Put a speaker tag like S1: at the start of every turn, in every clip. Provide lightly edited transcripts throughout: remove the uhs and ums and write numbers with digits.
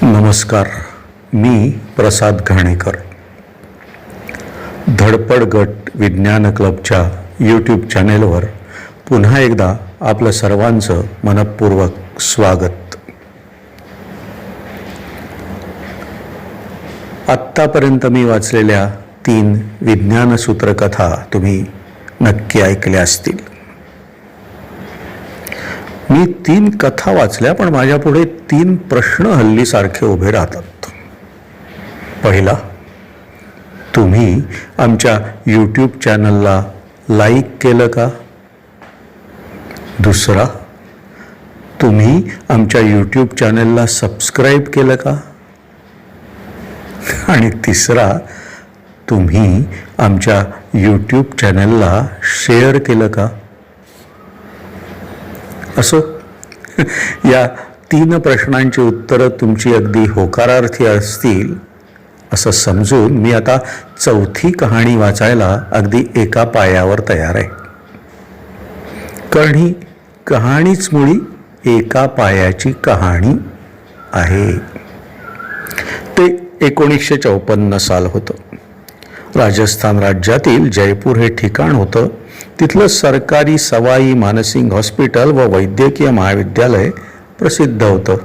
S1: नमस्कार. मी प्रसाद घाणेकर. धडपड गट विज्ञान क्लबच्या यूट्यूब चॅनेलवर पुन्हा एकदा आपलं सर्वांचं मनपूर्वक स्वागत. आत्तापर्यंत मी वाचलेल्या 3 विज्ञान सूत्रकथा तुम्ही नक्की ऐकल्या असतील. मी 3 कथा वाचल्या, पण माझ्यापुढे 3 प्रश्न हल्ली सारखे उभे राहतात. पहिला, तुम्ही आमच्या यूट्यूब चॅनलला लाईक केलं का? दुसरा, तुम्ही आमच्या यूट्यूब चॅनलला सबस्क्राईब केलं का? आणि तिसरा, तुम्ही आमच्या यूट्यूब चॅनलला शेअर केलं का? असो, या 3 प्रश्नांची उत्तरं तुमची अगदी होकारार्थी असतील असं समजून मी आता 4थी कहाणी वाचायला अगदी एका पायावर तयार आहे. कारण ही कहाणीच मुळी एका पायाची कहाणी आहे. ते 1954 साल होतं. राजस्थान राज्यातील जयपूर हे ठिकाण होतं. तिथलं सरकारी सवाई मानसिंग हॉस्पिटल व वैद्यकीय महाविद्यालय प्रसिद्ध होतं.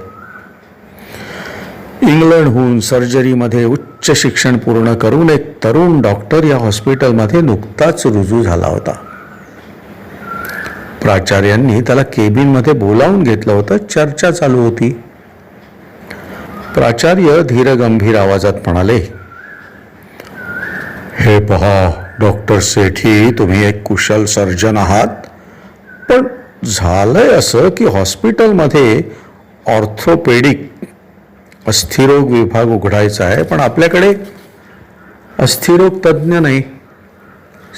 S1: इंग्लंडहून सर्जरीमध्ये उच्च शिक्षण पूर्ण करून एक तरुण डॉक्टर या हॉस्पिटलमध्ये नुकताच रुजू झाला होता. प्राचार्यांनी त्याला केबिनमध्ये बोलावून घेतलं होतं. चर्चा चालू होती. प्राचार्य धीरगंभीर आवाजात म्हणाले, हे पहा डॉक्टर सेठी, तुम्ही एक कुशल सर्जन आहात, पण झालंय असं की हॉस्पिटलमध्ये ऑर्थोपेडिक अस्थिरोग विभाग उघडायचा आहे, पण आपल्याकडे अस्थिरोग तज्ज्ञ नाही.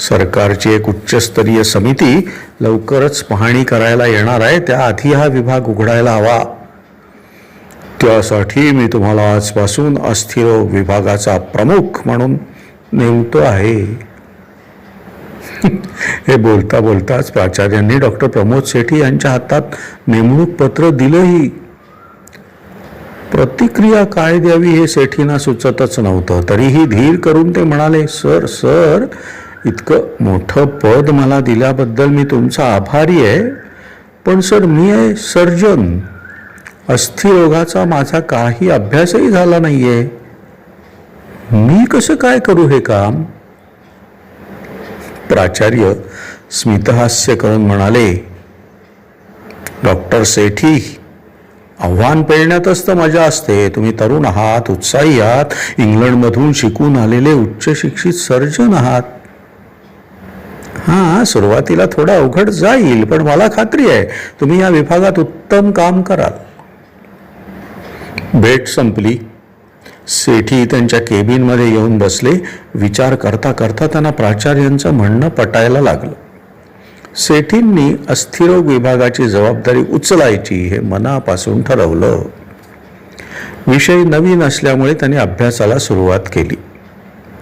S1: सरकारची एक उच्चस्तरीय समिती लवकरच पाहणी करायला येणार आहे, त्याआधी हा विभाग उघडायला हवा. त्यासाठी मी तुम्हाला आजपासून अस्थिरोग विभागाचा प्रमुख म्हणून नेमतो आहे. हे बोलता बोलताच प्राचार्यांनी डॉक्टर प्रमोद सेठी यांच्या हातात नेमणूक पत्र दिलंही. प्रतिक्रिया काय द्यावी हे सेठींना सुचतच नव्हतं. तरीही धीर करून ते म्हणाले, सर, इतकं मोठं पद मला दिल्याबद्दल मी तुमचा आभारी आहे, पण सर मी आहे सर्जन. अस्थिरोगाचा माझा काही अभ्यासही झाला नाहीये. मी कसं काय करू हे काम? प्राचार्य स्मितहास्य करून म्हणाले, डॉक्टर सेठी, आव्हान पेलण्यातच तर मजा असते. तुम्ही तरुण आहात, उत्साही आहात, इंग्लंडमधून शिकून आलेले उच्च शिक्षित सर्जन आहात. हां, सुरुवातीला थोडा अवघड जाईल, पण मला खात्री आहे तुम्ही या विभागात उत्तम काम कराल. भेट संपली. सेठी त्यांच्या केबिनमध्ये येऊन बसले. विचार करता करता त्यांना प्राचार्यांचं म्हणणं पटायला लागलं. सेठींनी अस्थिरोग विभागाची जबाबदारी उचलायची हे मनापासून ठरवलं. विषय नवीन असल्यामुळे त्यांनी अभ्यासाला सुरुवात केली.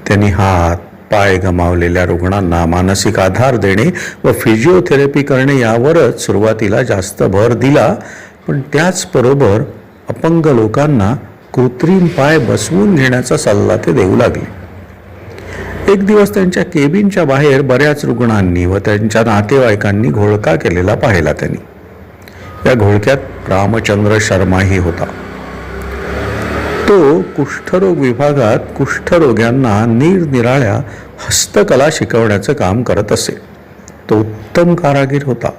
S1: त्यांनी हात पाय गमावलेल्या रुग्णांना मानसिक आधार देणे व फिजिओथेरपी करणे यावरच सुरुवातीला जास्त भर दिला, पण त्याचबरोबर अपंग लोकांना कृत्रिम पाय बसवून घेण्याचा सल्ला ते देऊ लागले. एक दिवस त्यांच्या केबिनच्या बाहेर बऱ्याच रुग्णांनी व त्यांच्या नातेवाईकांनी घोळका केलेला पाहिला त्यांनी. या घोळक्यात रामचंद्र शर्माही होता. तो कुष्ठरोग विभागात कुष्ठरोग्यांना निरनिराळ्या हस्तकला शिकवण्याचं काम करत असे. तो उत्तम कारागीर होता.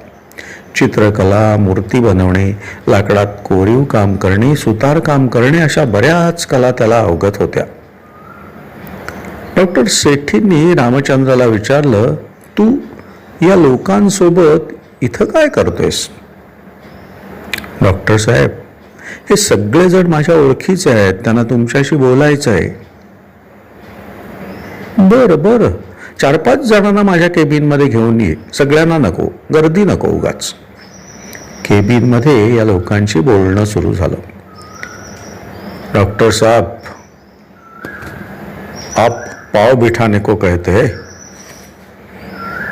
S1: चित्रकला, मूर्ती बनवणे, लाकडात कोरीव काम करणे, सुतार काम करणे अशा बऱ्याच कला त्याला अवगत होत्या. डॉक्टर सेठींनी रामचंद्राला विचारलं, तू या लोकांसोबत इथं काय करतोयस? डॉक्टर साहेब, हे सगळेजण माझ्या ओळखीचे आहेत, त्यांना तुमच्याशी बोलायचं आहे. बरं, 4-5 जणांना माझ्या केबिनमध्ये घेऊन ये. सगळ्यांना नको, गर्दी नको उगाच. केबिनमध्ये या लोकांशी बोलणं सुरू झालं. डॉक्टर साहब, आप पाव बिठाने को कहते हैं.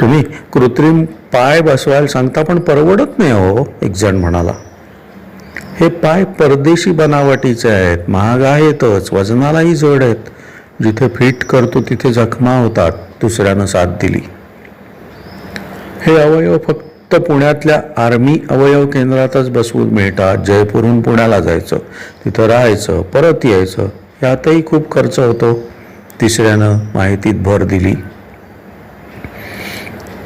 S1: तुम्ही कृत्रिम पाय बसवायला सांगता, पण परवडत नाही हो, एक जण म्हणाला. हे पाय परदेशी बनावटीचे आहेत, महाग आहेतच, वजनालाही जड आहेत. जिथे फिट करतो तिथे जखमा होतात. दुसऱ्यानं साथ दिली. हे अवयव फक्त पुण्यातल्या आर्मी अवयव केंद्रातच बसवून मिळतात. जयपूरहून पुण्याला जायचं, तिथं राहायचं, परत यायचं, यातही खूप खर्च होतो. तिसऱ्यानं माहितीत भर दिली.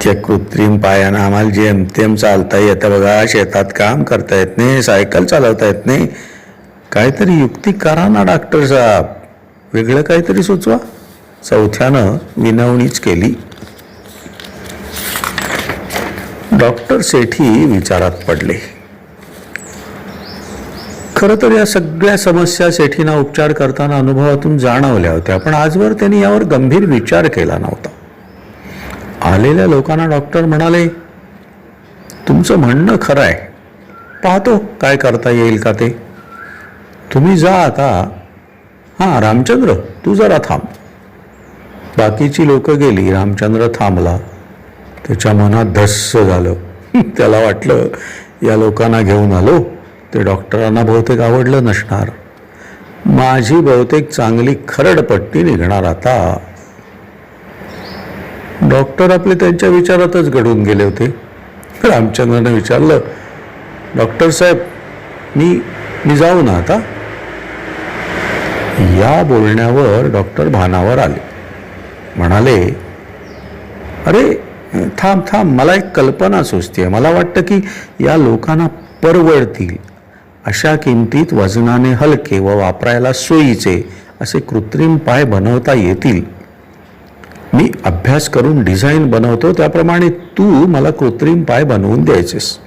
S1: त्या कृत्रिम पायानं आम्हाला जेमतेम चालता येतं बघा, शेतात काम करता येत नाही, सायकल चालवता येत नाही. काहीतरी युक्ती करा ना डॉक्टर साहेब, वेगळं काहीतरी सुचवा. चौथ्यानं विनवणीच केली. डॉक्टर सेठी विचारात पडले. खरं तर या सगळ्या समस्या सेठींना उपचार करताना अनुभवातून जाणवल्या होत्या, पण आजवर त्यांनी यावर गंभीर विचार केला नव्हता. आलेल्या लोकांना डॉक्टर म्हणाले, तुमचं म्हणणं खरं आहे, पाहतो काय करता येईल का ते. तुम्ही जा आता. हां रामचंद्र, तू जरा थांब. बाकीची लोक गेली. रामचंद्र थांबला. त्याच्या मनात धस्स झालं. त्याला वाटलं, या लोकांना घेऊन आलो ते डॉक्टरांना बहुतेक आवडलं नसणार. माझी बहुतेक चांगली खरडपट्टी निघणार आता. डॉक्टर आपले त्यांच्या विचारातच घडून गेले होते. रामचंद्रने विचारलं, डॉक्टर साहेब मी जाऊ ना आता. या बोलण्यावर डॉक्टर भानावर आले. म्हणाले, अरे थांब, मला एक कल्पना सुचते. मला वाटतं की या लोकांना परवडतील अशा किमतीत वजनाने हलके व वापरायला सोयीचे असे कृत्रिम पाय बनवता येतील. मी अभ्यास करून डिझाईन बनवतो, त्याप्रमाणे तू मला कृत्रिम पाय बनवून द्यायचेस.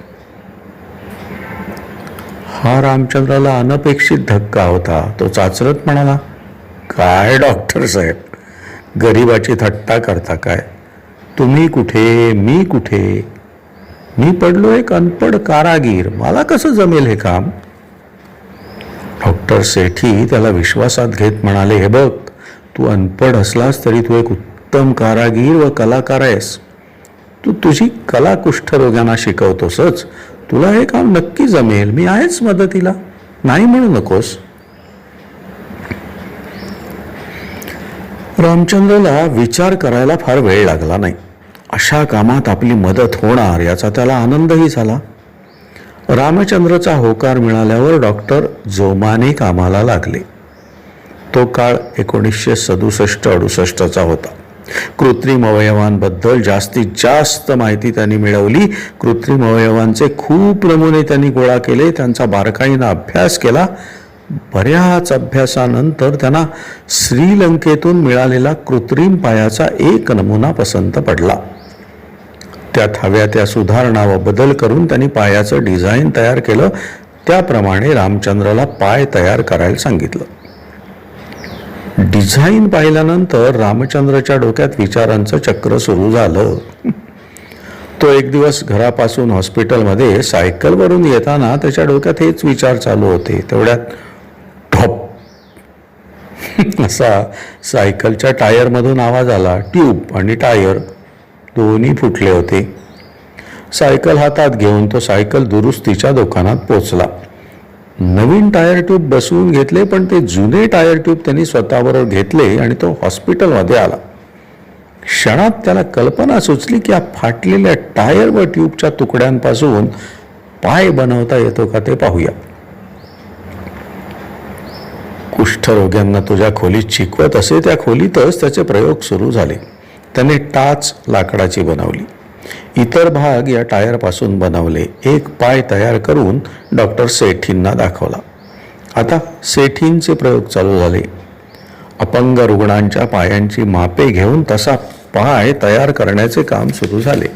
S1: हा रामचंद्राला अनपेक्षित धक्का होता. तो चाचरत म्हणाला, काय डॉक्टर साहेब, गरिबाची थट्टा करता काय? तुम्ही कुठे, मी कुठे? मी पडलो एक अनपड कारागीर, मला कसं जमेल हे काम? डॉक्टर सेठी त्याला विश्वासात घेत म्हणाले, हे बघ, तू अनपड असलास तरी तू एक उत्तम कारागीर व कलाकार आहेस. तू तुझी कला कुष्ठरोग्यांना शिकवतोसच. तुला हे काम नक्की जमेल. मी आहेच मदतीला, नाही म्हणू नकोस. रामचंद्रला विचार करायला फार वेळ लागला नाही. अशा कामात आपली मदत होणार याचा त्याला आनंदही झाला. रामचंद्रचा होकार मिळाल्यावर डॉक्टर जोमाने कामाला लागले. तो काळ 1967-68चा होता. कृत्रिम अवयवांबद्दल जास्तीत जास्त माहिती त्यांनी मिळवली. कृत्रिम अवयवांचे खूप नमुने त्यांनी गोळा केले. त्यांचा बारकाईनं अभ्यास केला. बऱ्याच अभ्यासानंतर त्यांना श्रीलंकेतून मिळालेला कृत्रिम पायाचा एक नमुना पसंत पडला. त्यात हव्या त्या सुधारणा व बदल करून त्यांनी पायाचं डिझाईन तयार केलं. त्याप्रमाणे रामचंद्रला पाय तयार करायला सांगितलं. डिझाईन पाहिल्यानंतर रामचंद्रच्या डोक्यात विचारांचं चक्र सुरू झालं. तो एक दिवस घरापासून हॉस्पिटलमध्ये सायकलवरून येताना त्याच्या डोक्यात हेच विचार चालू होते. तेवढ्यात ठोप असा सायकलच्या टायरमधून आवाज आला. ट्यूब आणि टायर दोन्ही फुटले होते. सायकल हातात घेऊन तो सायकल दुरुस्तीच्या दुकानात पोचला. नवीन टायर ट्यूब बसवून घेतले, पण ते जुने टायर ट्यूब त्यांनी स्वतःबरोबर घेतले आणि तो हॉस्पिटलमध्ये आला. क्षणात त्याला कल्पना सुचली की या फाटलेल्या टायर व ट्यूबच्या तुकड्यांपासून पाय बनवता येतो का ते पाहूया. कुष्ठरोग्यांना तुझ्या खोलीत शिकवत असे त्या खोलीतच त्याचे प्रयोग सुरू झाले. त्याने टाच लाकडाची बनवली. इतर भाग या टायरपासून बनवले. एक पाय तयार करून डॉक्टर सेठींना दाखवला. आता सेठींचे प्रयोग चालू झाले. अपंग रुग्णांच्या पायांची मापे घेऊन तसा पाय तयार करण्याचे काम सुरू झाले.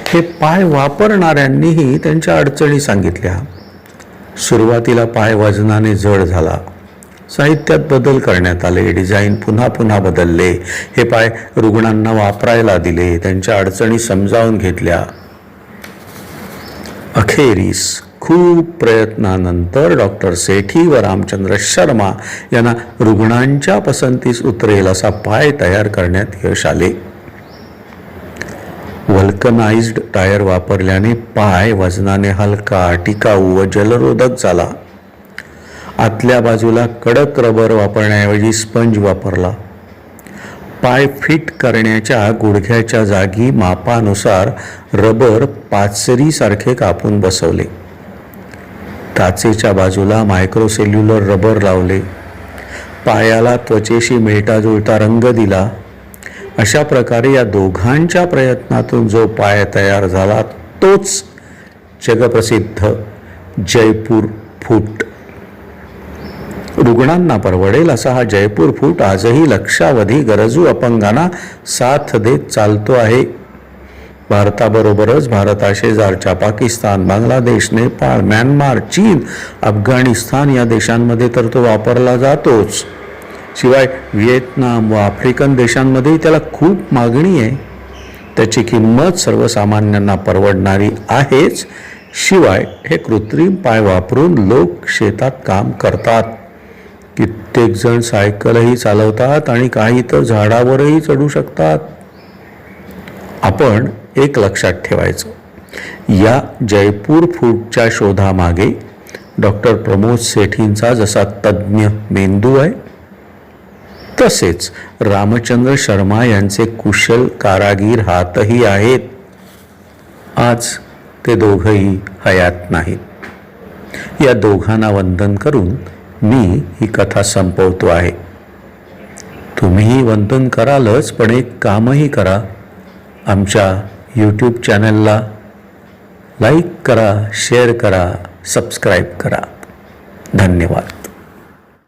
S1: हे पाय वापरणाऱ्यांनीही त्यांच्या अडचणी सांगितल्या. सुरुवातीला पाय वजनाने जड झाला. साहित्यात बदल करण्यात आले. डिझाईन पुन्हा पुन्हा बदलले. हे पाय रुग्णांना वापरायला दिले. त्यांच्या अडचणी समजावून घेतल्या. अखेरीस खूप प्रयत्नानंतर डॉक्टर सेठी व रामचंद्र शर्मा यांना रुग्णांच्या पसंतीस उतरेल असा पाय तयार करण्यात यश आले. व्हल्कनाइज्ड टायर वापरल्याने पाय वजनाने हलका, टिकाऊ व जलरोधक झाला. आतल्या बाजूला कडक रबर वापरण्याऐवजी स्पंज वापरला. पाय फिट करण्याच्या गुडघ्याच्या जागी मापानुसार रबर पाचरीसारखे कापून बसवले. टाचेच्या बाजूला मायक्रोसेल्युलर रबर लावले. पायाला त्वचेशी मिळता-जुळता रंग दिला. अशा प्रकारे या दोघांच्या प्रयत्नातून जो पाय तयार झाला तोच जगप्रसिद्ध जयपूर फूट. रुग्णांना परवडेल असा हा जयपूर फूट आजही लक्षावधी गरजू अपंगांना साथ देत चालतो आहे. भारताबरोबरच भारताशेजारच्या पाकिस्तान, बांगलादेश, नेपाळ, म्यानमार, चीन, अफगाणिस्तान या देशांमध्ये तर तो वापरला जातोच. शिवाय व्हिएतनाम व आफ्रिकन देशांमध्येही त्याला खूप मागणी आहे. त्याची किंमत सर्वसामान्यांना परवडणारी आहेच. शिवाय हे कृत्रिम पाय वापरून लोक शेतात काम करतात. कित्येक जण सायकलही चालवतात आणि काही तर झाडावरही चढू शकतात. आपण एक लक्षात ठेवायचं, या जयपूर फूटच्या शोधामागे डॉक्टर प्रमोद सेठींचा जसा तज्ज्ञ मेंदू आहे, तसेच रामचंद्र शर्मा यांचे कुशल कारागीर हातही आहेत. आज ते दोघंही हयात नाहीत. या दोघांना वंदन करून मी ही कथा संपवतो आहे. तुम्हीही वंदन करालच, पण एक कामही करा. आमच्या यूट्यूब चॅनलला लाईक करा, शेअर करा, सबस्क्राईब करा. धन्यवाद.